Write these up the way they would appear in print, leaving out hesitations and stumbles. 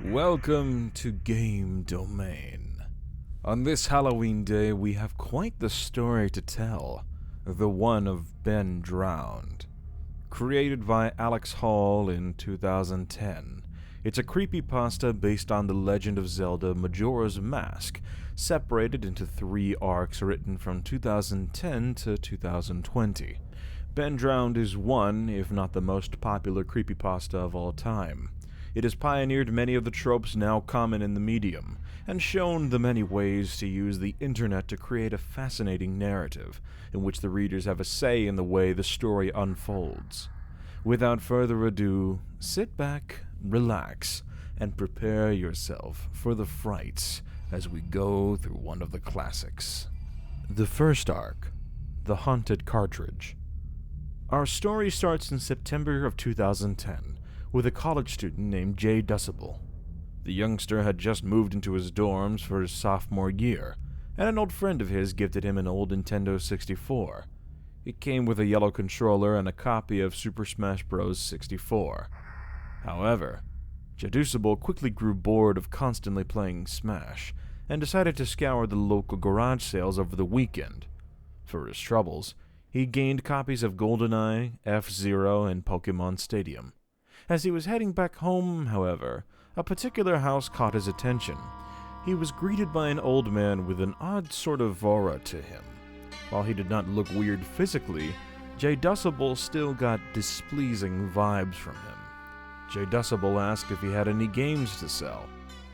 Welcome to Game Domain. On this Halloween day, we have quite the story to tell. The one of Ben Drowned. Created by Alex Hall in 2010. It's a creepypasta based on the Legend of Zelda Majora's Mask, separated into 3 arcs written from 2010 to 2020. Ben Drowned is one, if not the most popular creepypasta of all time. It has pioneered many of the tropes now common in the medium, and shown the many ways to use the internet to create a fascinating narrative, in which the readers have a say in the way the story unfolds. Without further ado, sit back, relax, and prepare yourself for the frights as we go through one of the classics. The first arc, The Haunted Cartridge. Our story starts in September of 2010, with a college student named Jay Decibel. The youngster had just moved into his dorms for his sophomore year, and an old friend of his gifted him an old Nintendo 64. It came with a yellow controller and a copy of Super Smash Bros. 64. However, Jay Decibel quickly grew bored of constantly playing Smash, and decided to scour the local garage sales over the weekend. For his troubles, he gained copies of GoldenEye, F-Zero, and Pokemon Stadium. As he was heading back home, however, a particular house caught his attention. He was greeted by an old man with an odd sort of aura to him. While he did not look weird physically, Jay Decibel still got displeasing vibes from him. Jay Decibel asked if he had any games to sell.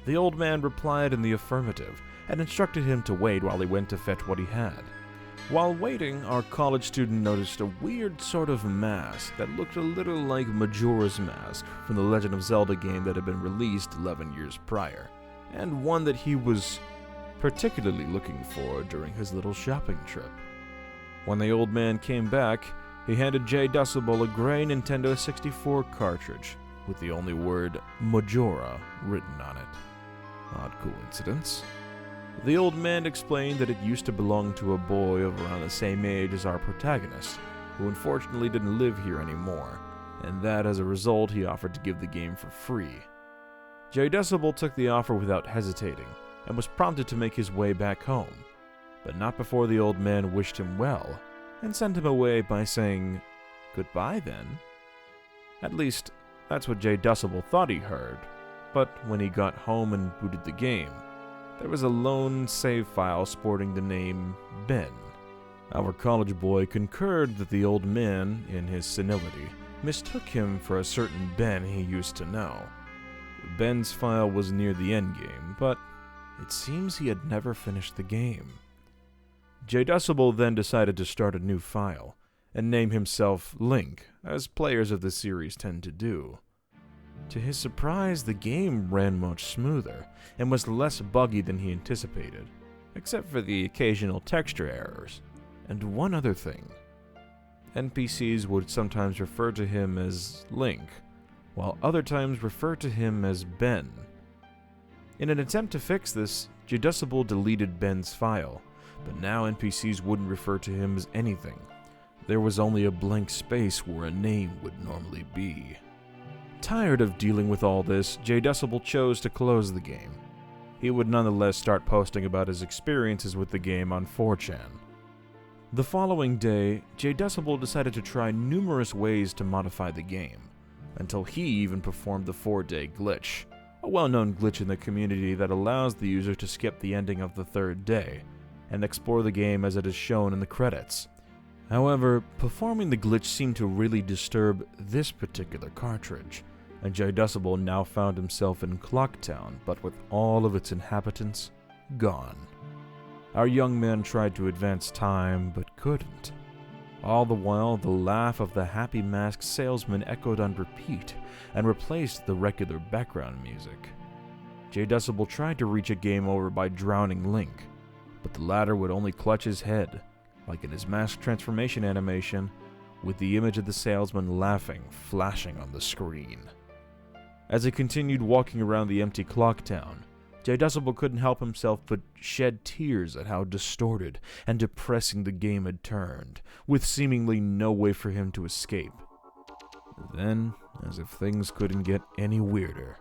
The old man replied in the affirmative, and instructed him to wait while he went to fetch what he had. While waiting, our college student noticed a weird sort of mask that looked a little like Majora's Mask from the Legend of Zelda game that had been released 11 years prior, and one that he was particularly looking for during his little shopping trip. When the old man came back, he handed Jay Decibel a gray Nintendo 64 cartridge with the only word Majora written on it. Odd coincidence. The old man explained that it used to belong to a boy of around the same age as our protagonist, who unfortunately didn't live here anymore, and that as a result he offered to give the game for free. Jay Decibel took the offer without hesitating, and was prompted to make his way back home, but not before the old man wished him well, and sent him away by saying, "Goodbye then." At least, that's what Jay Decibel thought he heard, but when he got home and booted the game, there was a lone save file sporting the name Ben. Our college boy concurred that the old man, in his senility, mistook him for a certain Ben he used to know. Ben's file was near the endgame, but it seems he had never finished the game. Jay Decibel then decided to start a new file, and name himself Link, as players of the series tend to do. To his surprise, the game ran much smoother, and was less buggy than he anticipated, except for the occasional texture errors. And one other thing. NPCs would sometimes refer to him as Link, while other times refer to him as Ben. In an attempt to fix this, Jay Decibel deleted Ben's file, but now NPCs wouldn't refer to him as anything. There was only a blank space where a name would normally be. Tired of dealing with all this, Jay Decibel chose to close the game. He would nonetheless start posting about his experiences with the game on 4chan. The following day, Jay Decibel decided to try numerous ways to modify the game, until he even performed the 4-day glitch, a well-known glitch in the community that allows the user to skip the ending of the 3rd day, and explore the game as it is shown in the credits. However, performing the glitch seemed to really disturb this particular cartridge, and Jay Decibel now found himself in Clocktown, but with all of its inhabitants gone. Our young man tried to advance time, but couldn't. All the while, the laugh of the happy masked salesman echoed on repeat, and replaced the regular background music. Jay Decibel tried to reach a game over by drowning Link, but the latter would only clutch his head, like in his mask transformation animation, with the image of the salesman laughing flashing on the screen. As he continued walking around the empty Clocktown, Jay Decibel couldn't help himself but shed tears at how distorted and depressing the game had turned, with seemingly no way for him to escape. Then, as if things couldn't get any weirder,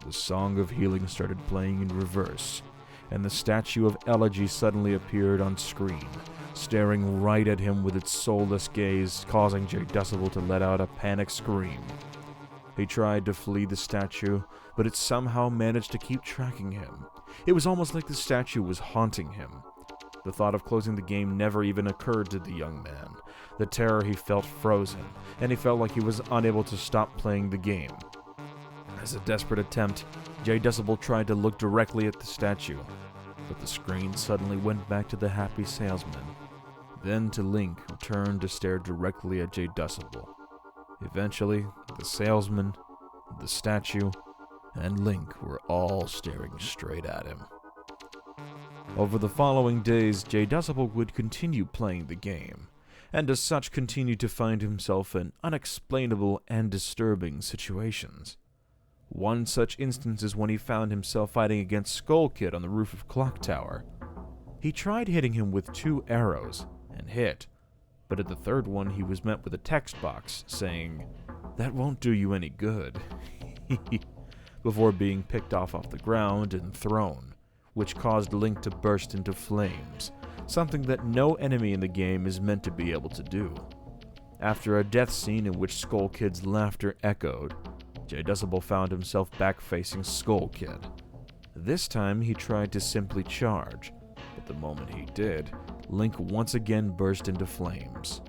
the Song of Healing started playing in reverse, and the statue of Elegy suddenly appeared on screen, staring right at him with its soulless gaze, causing J Decibel to let out a panicked scream. He tried to flee the statue, but it somehow managed to keep tracking him. It was almost like the statue was haunting him. The thought of closing the game never even occurred to the young man. The terror he felt froze him, and he felt like he was unable to stop playing the game. As a desperate attempt, J Decibel tried to look directly at the statue, but the screen suddenly went back to the happy salesman, then to Link, who turned to stare directly at J Decibel. Eventually, the salesman, the statue, and Link were all staring straight at him. Over the following days, J Decibel would continue playing the game, and as such continued to find himself in unexplainable and disturbing situations. One such instance is when he found himself fighting against Skull Kid on the roof of Clock Tower. He tried hitting him with 2 arrows, and hit, but at the third one he was met with a text box saying, "That won't do you any good," before being picked off the ground and thrown, which caused Link to burst into flames, something that no enemy in the game is meant to be able to do. After a death scene in which Skull Kid's laughter echoed, J Decibel found himself back facing Skull Kid. This time he tried to simply charge, but the moment he did, Link once again burst into flames.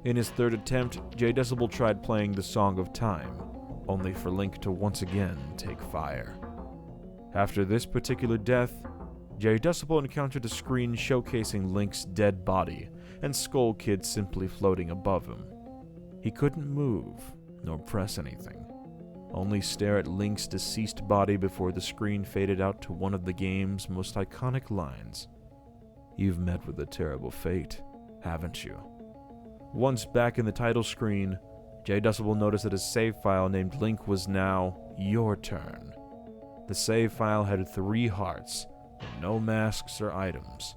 In his third attempt, J Decibel tried playing the Song of Time, only for Link to once again take fire. After this particular death, J Decibel encountered a screen showcasing Link's dead body and Skull Kid simply floating above him. He couldn't move, nor press anything, only stare at Link's deceased body before the screen faded out to one of the game's most iconic lines. "You've met with a terrible fate, haven't you?" Once back in the title screen, J Decibel noticed that a save file named Link was now Your Turn. The save file had 3 hearts, and no masks or items.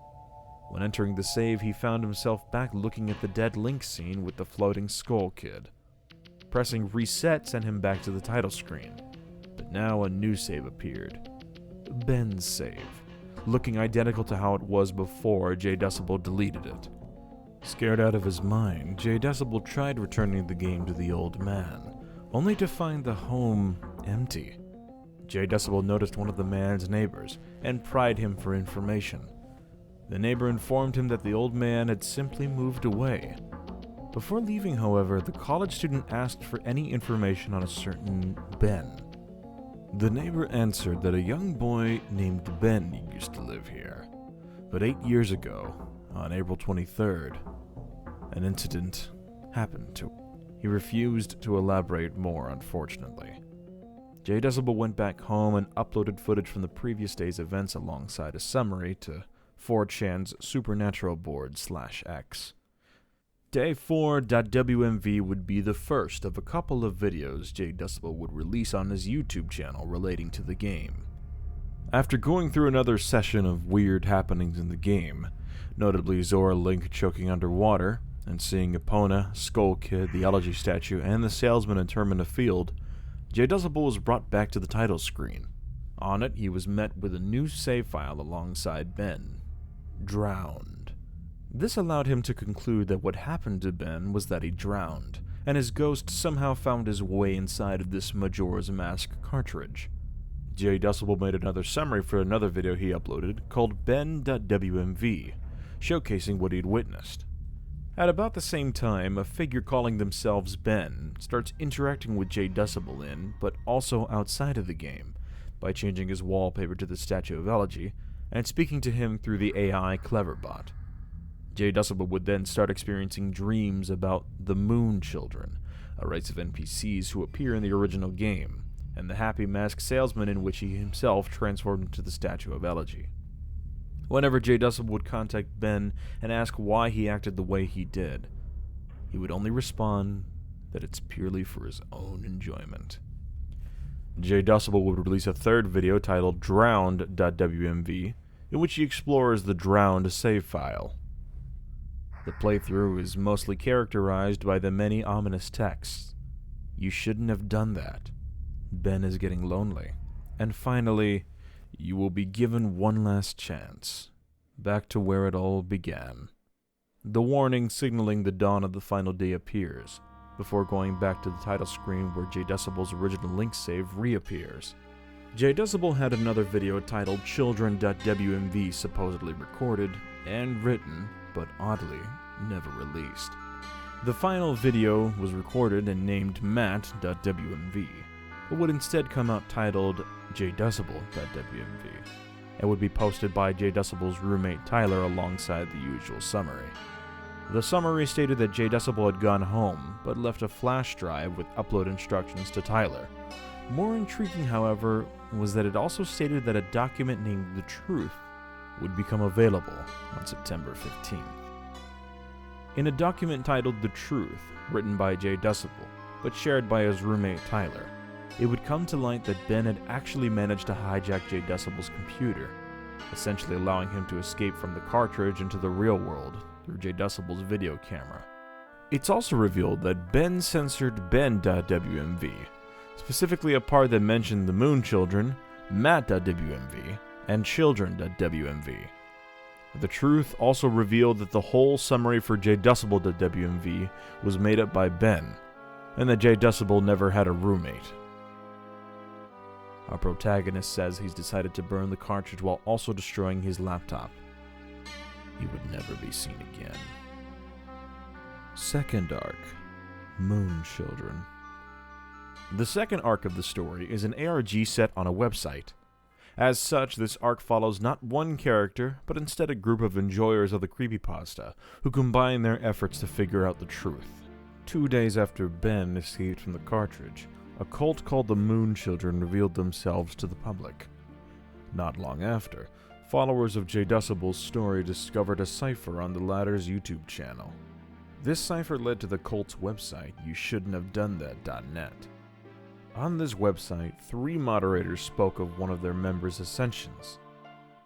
When entering the save, he found himself back looking at the dead Link scene with the floating Skull Kid. Pressing reset sent him back to the title screen, but now a new save appeared. Ben's save, looking identical to how it was before J Decibel deleted it. Scared out of his mind, J Decibel tried returning the game to the old man, only to find the home empty. J Decibel noticed one of the man's neighbors and pried him for information. The neighbor informed him that the old man had simply moved away. Before leaving, however, the college student asked for any information on a certain Ben. The neighbor answered that a young boy named Ben used to live here, but 8 years ago, on April 23rd, an incident happened to him. He refused to elaborate more, unfortunately. J Decibel went back home and uploaded footage from the previous day's events alongside a summary to 4chan's Supernatural board/X. Day 4.wmv would be the first of a couple of videos J Decibel would release on his YouTube channel relating to the game. After going through another session of weird happenings in the game, notably Zora Link choking underwater, and seeing Epona, Skull Kid, the Elegy statue, and the salesman in Termina Field, J Decibel was brought back to the title screen. On it, he was met with a new save file alongside Ben Drowned. This allowed him to conclude that what happened to Ben was that he drowned, and his ghost somehow found his way inside of this Majora's Mask cartridge. J Decibel made another summary for another video he uploaded called Ben.wmv, showcasing what he'd witnessed. At about the same time, a figure calling themselves Ben starts interacting with J Decibel in, but also outside of the game, by changing his wallpaper to the statue of Elegy, and speaking to him through the AI Cleverbot. J Decibel would then start experiencing dreams about the Moon Children, a race of NPCs who appear in the original game, and the Happy Mask salesman in which he himself transformed into the statue of Elegy. Whenever J Decibel would contact Ben and ask why he acted the way he did, he would only respond that it's purely for his own enjoyment. J Decibel would release a third video titled Drowned.wmv, in which he explores the Drowned save file. The playthrough is mostly characterized by the many ominous texts. You shouldn't have done that. Ben is getting lonely. And finally, you will be given one last chance. Back to where it all began. The warning signaling the dawn of the final day appears, before going back to the title screen where J-Decibel's original link save reappears. J-Decibel had another video titled Children.wmv supposedly recorded and written, but oddly, never released. The final video was recorded and named Matt.wmv, but would instead come out titled J-Decibel.wmv, and would be posted by J-Decibel's roommate Tyler alongside the usual summary. The summary stated that J-Decibel had gone home, but left a flash drive with upload instructions to Tyler. More intriguing, however, was that it also stated that a document named The Truth would become available on September 15th. In a document titled The Truth, written by J-Decibel, but shared by his roommate Tyler, it would come to light that Ben had actually managed to hijack J-Decibel's computer, essentially allowing him to escape from the cartridge into the real world through J-Decibel's video camera. It's also revealed that Ben censored Ben.wmv, specifically a part that mentioned the Moon Children, Matt.wmv, and Children.wmv. The Truth also revealed that the whole summary for J-Decibel.wmv was made up by Ben, and that J-Decibel never had a roommate. Our protagonist says he's decided to burn the cartridge while also destroying his laptop. He would never be seen again. Second arc, Moon Children. The second arc of the story is an ARG set on a website. As such, this arc follows not one character, but instead a group of enjoyers of the creepypasta, who combine their efforts to figure out the truth. 2 days after Ben escaped from the cartridge, a cult called the Moon Children revealed themselves to the public. Not long after, followers of J-Decibel's story discovered a cipher on the latter's YouTube channel. This cipher led to the cult's website, YouShouldn'tHaveDoneThat.net. On this website, 3 moderators spoke of one of their members' ascensions.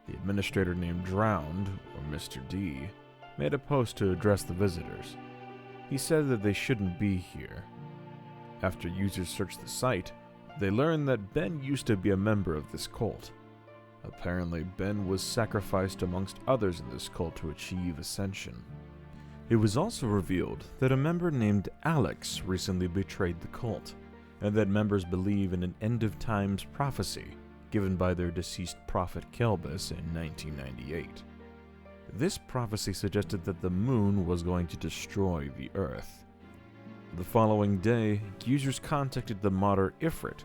The administrator named Drowned, or Mr. D, made a post to address the visitors. He said that they shouldn't be here. After users searched the site, they learned that Ben used to be a member of this cult. Apparently, Ben was sacrificed amongst others in this cult to achieve ascension. It was also revealed that a member named Alex recently betrayed the cult, and that members believe in an end-of-times prophecy given by their deceased prophet Kelbus in 1998. This prophecy suggested that the moon was going to destroy the Earth. The following day, users contacted the modder Ifrit,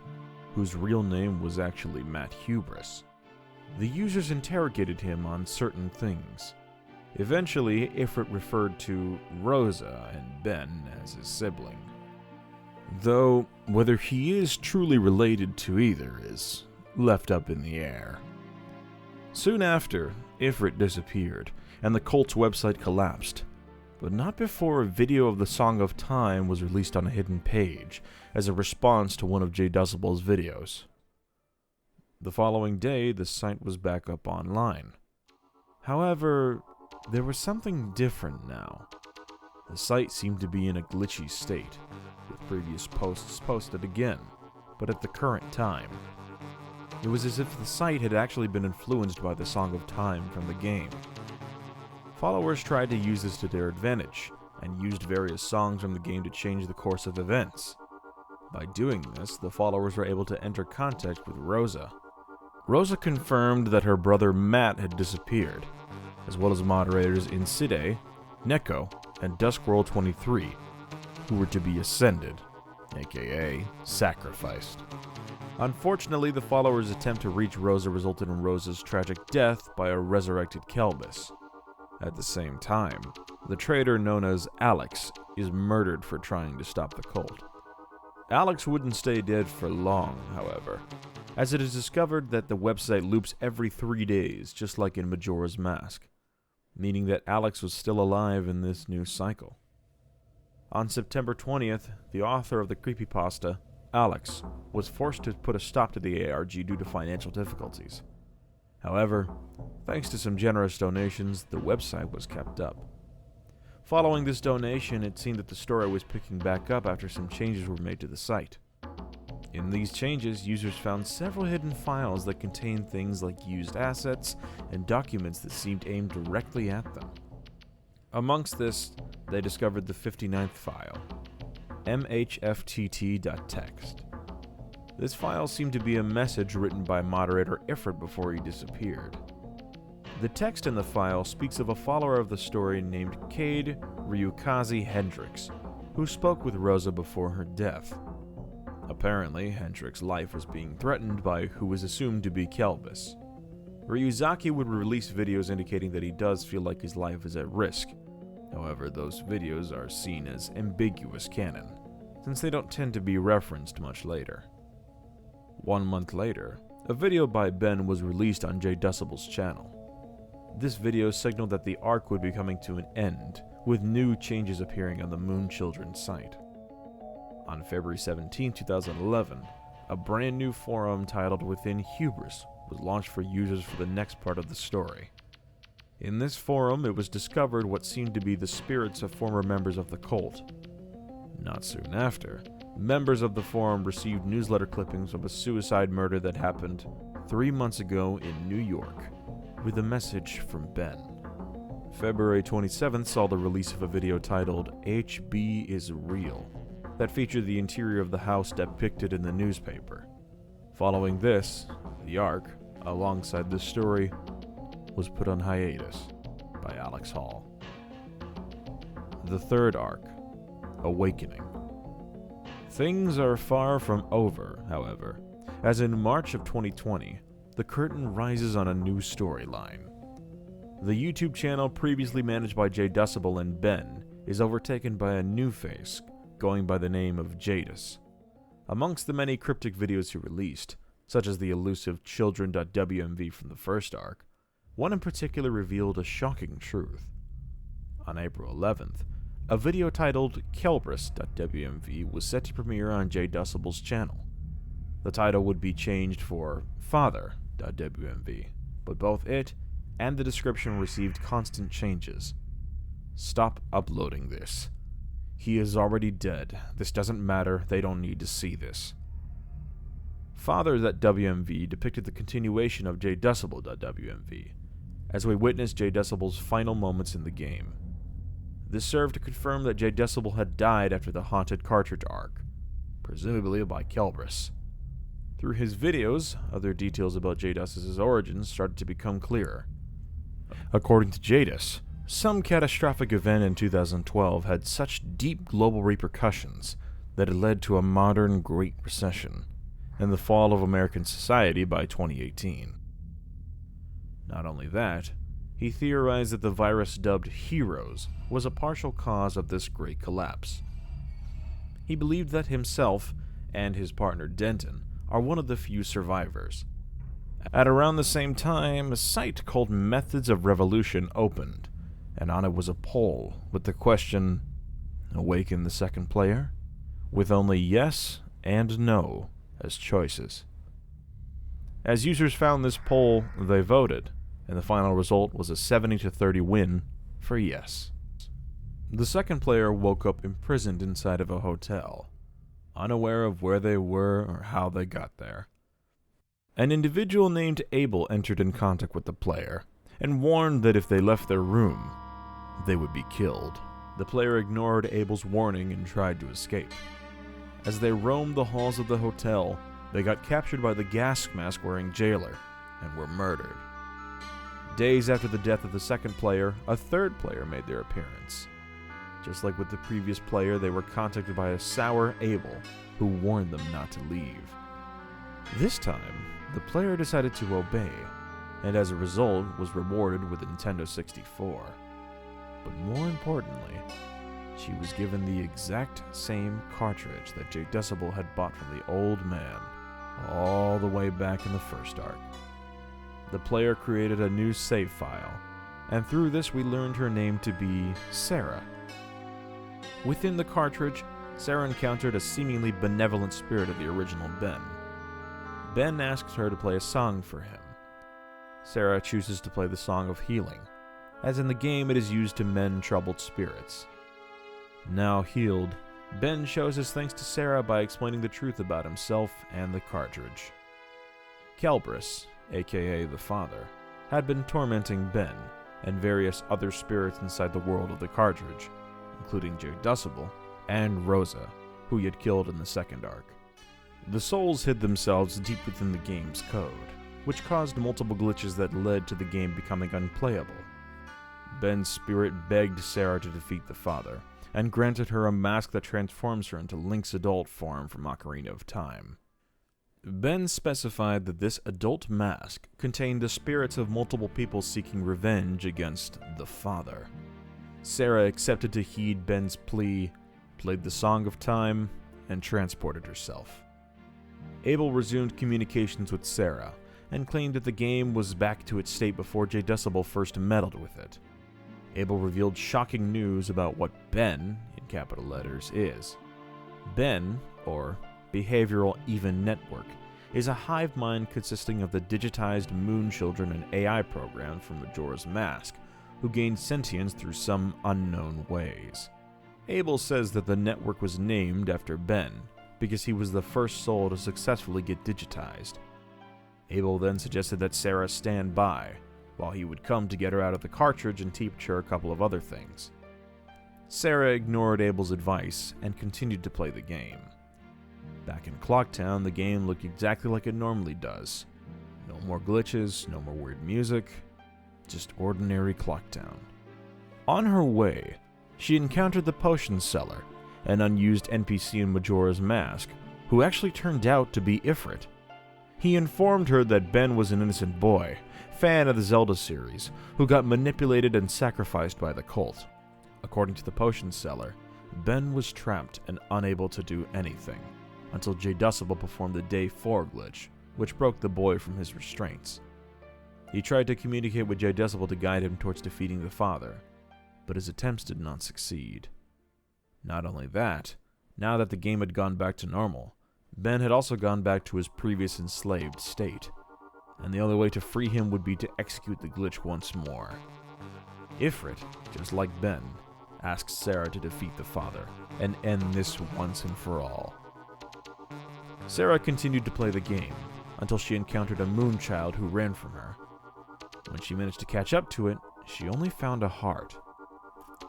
whose real name was actually Matt Hubris. The users interrogated him on certain things. Eventually, Ifrit referred to Rosa and Ben as his sibling. Though, whether he is truly related to either is left up in the air. Soon after, Ifrit disappeared, and the cult's website collapsed. But not before a video of the Song of Time was released on a hidden page, as a response to one of J-Decibel's videos. The following day, the site was back up online. However, there was something different now. The site seemed to be in a glitchy state, with previous posts posted again, but at the current time. It was as if the site had actually been influenced by the Song of Time from the game. Followers tried to use this to their advantage, and used various songs from the game to change the course of events. By doing this, the followers were able to enter contact with Rosa. Rosa confirmed that her brother Matt had disappeared, as well as moderators Inside, Neko, and Duskworld23, who were to be ascended, aka sacrificed. Unfortunately, the followers' attempt to reach Rosa resulted in Rosa's tragic death by a resurrected Kelbus. At the same time, the traitor known as Alex is murdered for trying to stop the cult. Alex wouldn't stay dead for long, however, as it is discovered that the website loops every 3 days, just like in Majora's Mask, meaning that Alex was still alive in this new cycle. On September 20th, the author of the creepypasta, Alex, was forced to put a stop to the ARG due to financial difficulties. However, thanks to some generous donations, the website was kept up. Following this donation, it seemed that the story was picking back up after some changes were made to the site. In these changes, users found several hidden files that contained things like used assets and documents that seemed aimed directly at them. Amongst this, they discovered the 59th file, mhftt.txt. This file seemed to be a message written by moderator Ifrit before he disappeared. The text in the file speaks of a follower of the story named Cade Ryukazi Hendricks, who spoke with Rosa before her death. Apparently, Hendricks' life was being threatened by who was assumed to be Kelvis. Ryuzaki would release videos indicating that he does feel like his life is at risk. However, those videos are seen as ambiguous canon, since they don't tend to be referenced much later. 1 month later, a video by Ben was released on JDecibel's channel. This video signaled that the arc would be coming to an end, with new changes appearing on the Moon Children site. On February 17, 2011, a brand new forum titled Within Hubris was launched for users for the next part of the story. In this forum, it was discovered what seemed to be the spirits of former members of the cult. Not soon after, members of the forum received newsletter clippings of a suicide murder that happened 3 months ago in New York, with a message from Ben. February 27th saw the release of a video titled HB is Real, that featured the interior of the house depicted in the newspaper. Following this, the arc, alongside this story, was put on hiatus by Alex Hall. The third arc, Awakening. Things are far from over, however, as in March of 2020, the curtain rises on a new storyline. The YouTube channel previously managed by JDecibel and Ben is overtaken by a new face going by the name of Jadis. Amongst the many cryptic videos he released, such as the elusive children.wmv from the first arc, one in particular revealed a shocking truth. On April 11th, a video titled Kelbris.wmv was set to premiere on JDecibel's channel. The title would be changed for Father.wmv, but both it and the description received constant changes. Stop uploading this. He is already dead. This doesn't matter. They don't need to see this. Father.wmv depicted the continuation of JDecibel.wmv, as we witnessed JDecibel's final moments in the game. This served to confirm that JDecibel had died after the Haunted Cartridge arc, presumably by Kelbris. Through his videos, other details about Jadis' origins started to become clearer. According to Jadis, some catastrophic event in 2012 had such deep global repercussions that it led to a modern Great Recession and the fall of American society by 2018. Not only that, he theorized that the virus dubbed Heroes was a partial cause of this great collapse. He believed that himself and his partner Denton are one of the few survivors. At around the same time, a site called Methods of Revolution opened, and on it was a poll with the question, "Awaken the second player?" with only yes and no as choices. As users found this poll, they voted, and the final result was a 70-30 win for yes. The second player woke up imprisoned inside of a hotel, unaware of where they were or how they got there. An individual named Abel entered in contact with the player, and warned that if they left their room, they would be killed. The player ignored Abel's warning and tried to escape. As they roamed the halls of the hotel, they got captured by the gas mask-wearing jailer, and were murdered. Days after the death of the second player, a third player made their appearance. Just like with the previous player, they were contacted by a sour Abel, who warned them not to leave. This time, the player decided to obey, and as a result was rewarded with a Nintendo 64. But more importantly, she was given the exact same cartridge that JDecibel had bought from the old man, all the way back in the first arc. The player created a new save file, and through this we learned her name to be Sarah. Within the cartridge, Sarah encountered a seemingly benevolent spirit of the original Ben. Ben asks her to play a song for him. Sarah chooses to play the Song of Healing, as in the game it is used to mend troubled spirits. Now healed, Ben shows his thanks to Sarah by explaining the truth about himself and the cartridge. Kelbris, aka the Father, had been tormenting Ben and various other spirits inside the world of the cartridge, including Decibel and Rosa, who he had killed in the second arc. The souls hid themselves deep within the game's code, which caused multiple glitches that led to the game becoming unplayable. Ben's spirit begged Sarah to defeat the Father, and granted her a mask that transforms her into Link's adult form from Ocarina of Time. Ben specified that this adult mask contained the spirits of multiple people seeking revenge against the Father. Sarah accepted to heed Ben's plea, played the Song of Time, and transported herself. Abel resumed communications with Sarah, and claimed that the game was back to its state before Decibel first meddled with it. Abel revealed shocking news about what Ben, in capital letters, is. Ben, or Behavioral Even Network, is a hive mind consisting of the digitized Moon Children and AI program from Majora's Mask, who gained sentience through some unknown ways. Abel says that the network was named after Ben, because he was the first soul to successfully get digitized. Abel then suggested that Sarah stand by, while he would come to get her out of the cartridge and teach her a couple of other things. Sarah ignored Abel's advice and continued to play the game. Back in Clocktown, the game looked exactly like it normally does. No more glitches, no more weird music, just ordinary Clocktown. On her way, she encountered the potion seller, an unused NPC in Majora's Mask, who actually turned out to be Ifrit. He informed her that Ben was an innocent boy, fan of the Zelda series, who got manipulated and sacrificed by the cult. According to the potion seller, Ben was trapped and unable to do anything, until Decibel performed the Day 4 glitch, which broke the boy from his restraints. He tried to communicate with Decibel to guide him towards defeating the Father, but his attempts did not succeed. Not only that, now that the game had gone back to normal, Ben had also gone back to his previous enslaved state, and the only way to free him would be to execute the glitch once more. Ifrit, just like Ben, asked Sarah to defeat the Father and end this once and for all. Sarah continued to play the game until she encountered a Moonchild who ran from her. When she managed to catch up to it, she only found a heart.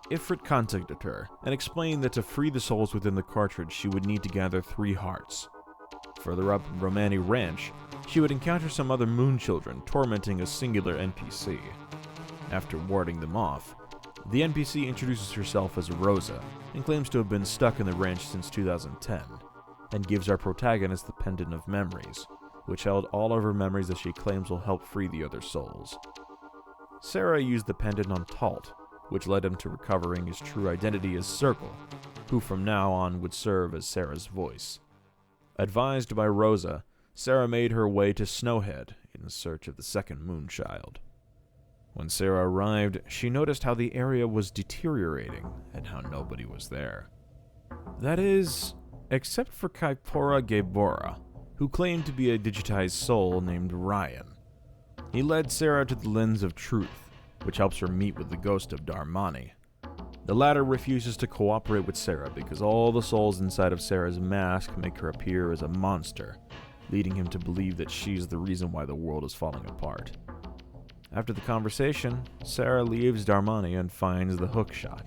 Ifrit contacted her and explained that to free the souls within the cartridge, she would need to gather 3 hearts. Further up in Romani Ranch, she would encounter some other Moon Children tormenting a singular NPC. After warding them off, the NPC introduces herself as Rosa and claims to have been stuck in the ranch since 2010, and gives our protagonist the Pendant of Memories, which held all of her memories that she claims will help free the other souls. Sarah used the pendant on Talt, which led him to recovering his true identity as Circle, who from now on would serve as Sarah's voice. Advised by Rosa, Sarah made her way to Snowhead in search of the second Moonchild. When Sarah arrived, she noticed how the area was deteriorating and how nobody was there. That is, except for Kaipora Gebora, who claimed to be a digitized soul named Ryan. He led Sarah to the Lens of Truth, which helps her meet with the ghost of Darmani. The latter refuses to cooperate with Sarah because all the souls inside of Sarah's mask make her appear as a monster, leading him to believe that she's the reason why the world is falling apart. After the conversation, Sarah leaves Darmani and finds the hookshot.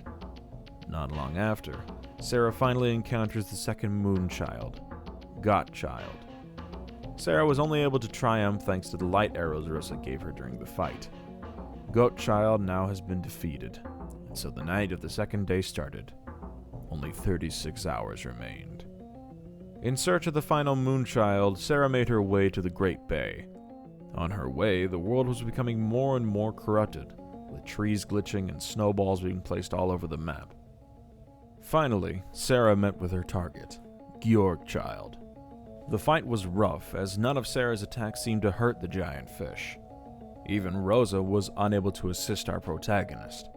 Not long after, Sarah finally encounters the second Moonchild, Godchild. Sarah was only able to triumph thanks to the light arrows Rosa gave her during the fight. Goatchild now has been defeated, and so the night of the second day started. Only 36 hours remained. In search of the final Moonchild, Sarah made her way to the Great Bay. On her way, the world was becoming more and more corrupted, with trees glitching and snowballs being placed all over the map. Finally, Sarah met with her target, Georgchild. The fight was rough, as none of Sarah's attacks seemed to hurt the giant fish. Even Rosa was unable to assist our protagonist.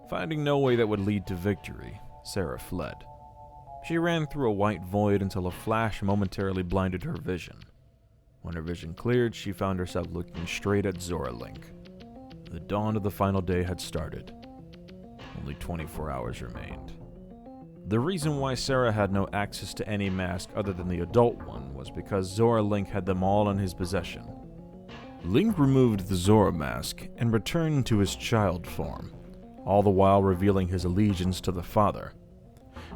Finding no way that would lead to victory, Sarah fled. She ran through a white void until a flash momentarily blinded her vision. When her vision cleared, she found herself looking straight at Zora Link. The dawn of the final day had started. Only 24 hours remained. The reason why Sarah had no access to any mask other than the adult one was because Zora Link had them all in his possession. Link removed the Zora mask and returned to his child form, all the while revealing his allegiance to the father.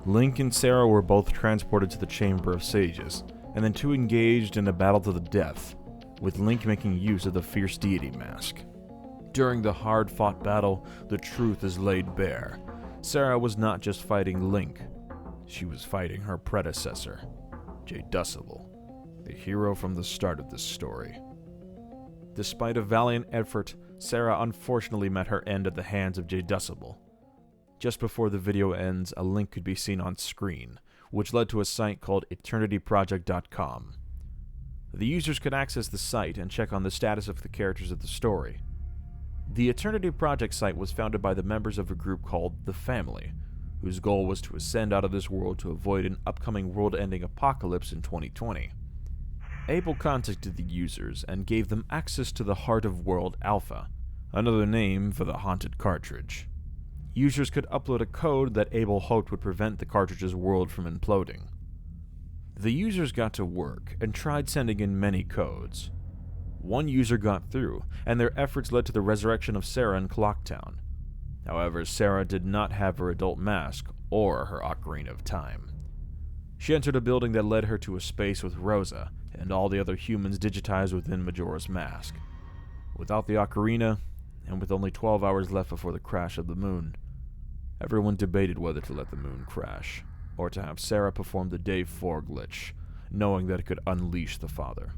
Link and Sarah were both transported to the Chamber of Sages, and then two engaged in a battle to the death, with Link making use of the Fierce Deity mask. During the hard-fought battle, the truth is laid bare. Sarah was not just fighting Link, she was fighting her predecessor, Jaydusable, the hero from the start of this story. Despite a valiant effort, Sarah unfortunately met her end at the hands of Jaydusable. Just before the video ends, a link could be seen on screen, which led to a site called eternityproject.com. The users could access the site and check on the status of the characters of the story. The Eternity Project site was founded by the members of a group called The Family, whose goal was to ascend out of this world to avoid an upcoming world-ending apocalypse in 2020. Abel contacted the users and gave them access to the Heart of World Alpha, another name for the Haunted Cartridge. Users could upload a code that Abel hoped would prevent the cartridge's world from imploding. The users got to work and tried sending in many codes. One user got through, and their efforts led to the resurrection of Sarah in Clocktown. However, Sarah did not have her adult mask or her Ocarina of Time. She entered a building that led her to a space with Rosa and all the other humans digitized within Majora's Mask. Without the Ocarina, and with only 12 hours left before the crash of the moon, everyone debated whether to let the moon crash, or to have Sarah perform the Day 4 glitch, knowing that it could unleash the father.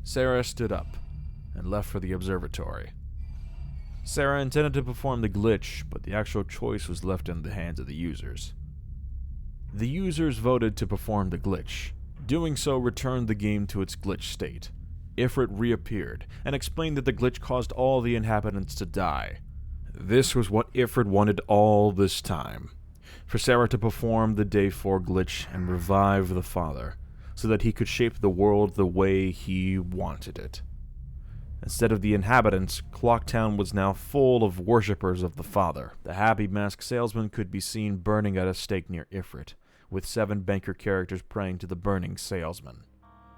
Sarah stood up and left for the observatory. Sarah intended to perform the glitch, but the actual choice was left in the hands of the users. The users voted to perform the glitch. Doing so returned the game to its glitch state. Ifrit reappeared and explained that the glitch caused all the inhabitants to die. This was what Ifrit wanted all this time, for Sarah to perform the Day 4 glitch and revive the father, so that he could shape the world the way he wanted it. Instead of the inhabitants, Clocktown was now full of worshippers of the father. The happy masked salesman could be seen burning at a stake near Ifrit, with 7 banker characters praying to the burning salesman.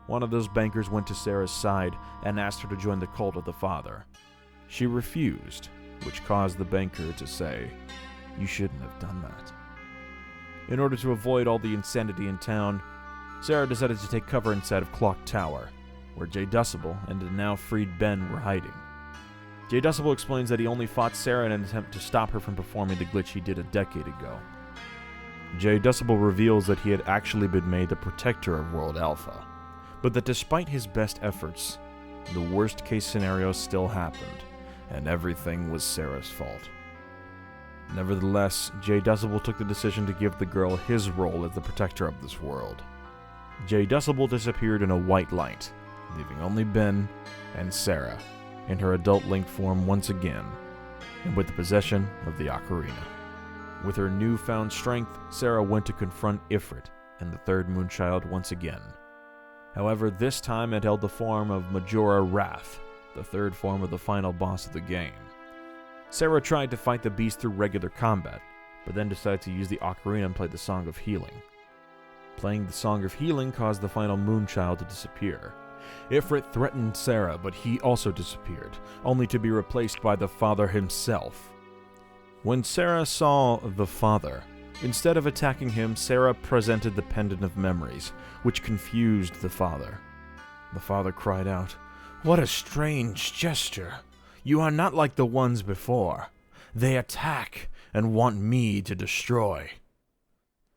One of those bankers went to Sarah's side and asked her to join the cult of the father. She refused, which caused the banker to say, "You shouldn't have done that." In order to avoid all the insanity in town, Sarah decided to take cover inside of Clock Tower, where Jaydusable and the now freed Ben were hiding. Jaydusable explains that he only fought Sarah in an attempt to stop her from performing the glitch he did a decade ago. Jaydusable reveals that he had actually been made the protector of World Alpha, but that despite his best efforts, the worst case scenario still happened, and everything was Sarah's fault. Nevertheless, Jaydusable took the decision to give the girl his role as the protector of this world. Jaydusable disappeared in a white light, leaving only Ben and Sarah in her adult Link form once again, and with the possession of the Ocarina. With her newfound strength, Sarah went to confront Ifrit and the third Moonchild once again. However, this time it held the form of Majora Wrath, the third form of the final boss of the game. Sarah tried to fight the beast through regular combat, but then decided to use the Ocarina and play the Song of Healing. Playing the Song of Healing caused the final Moonchild to disappear. Ifrit threatened Sarah, but he also disappeared, only to be replaced by the father himself. When Sarah saw the father, instead of attacking him, Sarah presented the Pendant of Memories, which confused the father. The father cried out, "What a strange gesture! You are not like the ones before. They attack and want me to destroy."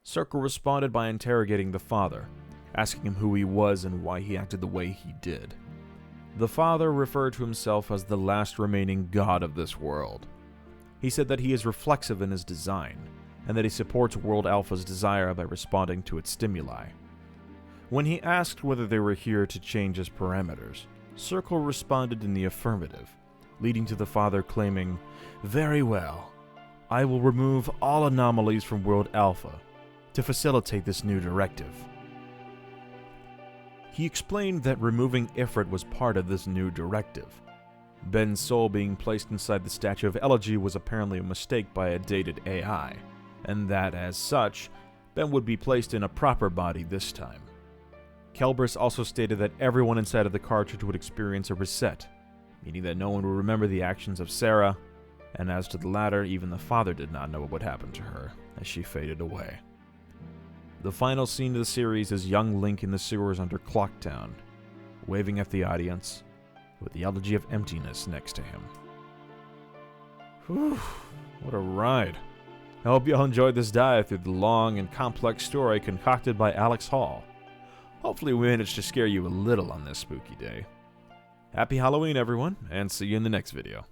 Circle responded by interrogating the father, asking him who he was and why he acted the way he did. The father referred to himself as the last remaining god of this world. He said that he is reflexive in his design, and that he supports World Alpha's desire by responding to its stimuli. When he asked whether they were here to change his parameters, Circle responded in the affirmative, leading to the father claiming, "Very well. I will remove all anomalies from World Alpha to facilitate this new directive." He explained that removing Ifrit was part of this new directive. Ben's soul being placed inside the Statue of Elegy was apparently a mistake by a dated AI, and that, as such, Ben would be placed in a proper body this time. Kelbris also stated that everyone inside of the cartridge would experience a reset, meaning that no one would remember the actions of Sarah, and as to the latter, even the father did not know what would happen to her as she faded away. The final scene of the series is young Link in the sewers under Clocktown, waving at the audience, with the elegy of emptiness next to him. Whew, what a ride. I hope you all enjoyed this dive through the long and complex story concocted by Alex Hall. Hopefully we managed to scare you a little on this spooky day. Happy Halloween, everyone, and see you in the next video.